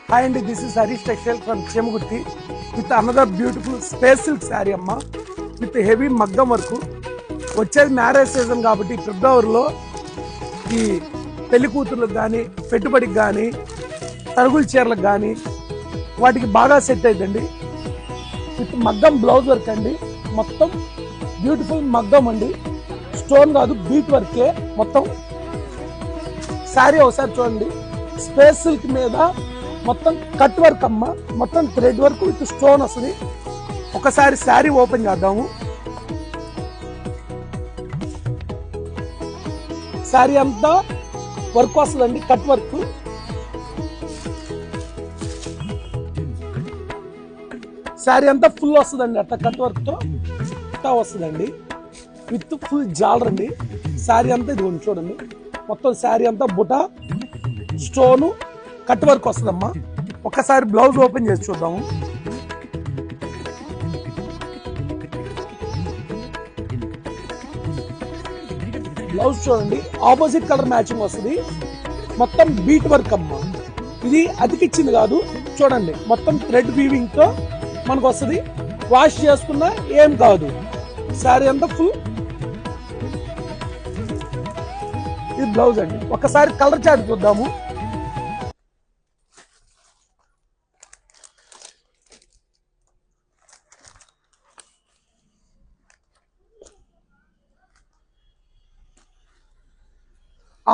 Hi Andy, this is Harish Textile from Chemugurti with another beautiful space silk saree amma with heavy maggam work. వచ్చేది marriage season కాబట్టి ఫిబ్రవరిలో ఈ పెళ్లి కూతుర్లకు కానీ పెట్టుబడికి కానీ తరుగుల చీరలకు కానీ వాటికి బాగా సెట్ అవుతుందండి. విత్ మగ్గం బ్లౌజ్ వర్క్ అండి, మొత్తం బ్యూటిఫుల్ మగ్గం అండి, స్టోన్ కాదు బీట్ వర్కే మొత్తం. శారీ ఒకసారి చూడండి, స్పేస్ సిల్క్ మీద మొత్తం కట్ వర్క్ అమ్మ, మొత్తం థ్రెడ్ వర్క్ విత్ స్టోన్ వస్తుంది. ఒకసారి శారీ ఓపెన్ చేద్దాము. శారీ అంతా వర్క్ వస్తుందండి, కట్ వర్క్. శారీ అంతా ఫుల్ వస్తుందండి, అట్లా కట్ వర్క్ తో ఇట్లా వస్తుందండి, విత్ ఫుల్ జాలర్ అండి. శారీ అంతా ఇది చూడండి, మొత్తం శారీ అంతా బుట స్టోను కట్ వర్క్ వస్తుందమ్మా. ఒక్కసారి బ్లౌజ్ ఓపెన్ చేసి చూద్దాము. బ్లౌజ్ చూడండి, ఆపోజిట్ కలర్ మ్యాచింగ్ వస్తుంది, మొత్తం బీట్ వర్క్ అమ్మా. ఇది అతికిచ్చింది కాదు, చూడండి మొత్తం థ్రెడ్ వీవింగ్ తో మనకు వస్తుంది. వాష్ చేసుకున్నా ఏం కాదు. శారీ అంతా ఫుల్. ఇది బ్లౌజ్ అండి. ఒకసారి కలర్ చార్ట్ చూద్దాము.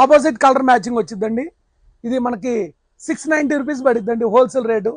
ఆపోజిట్ కలర్ మ్యాచింగ్ వచ్చిందండి. ఇది మనకి 690 రూపీస్ పడిద్దండి హోల్సేల్ రేటు.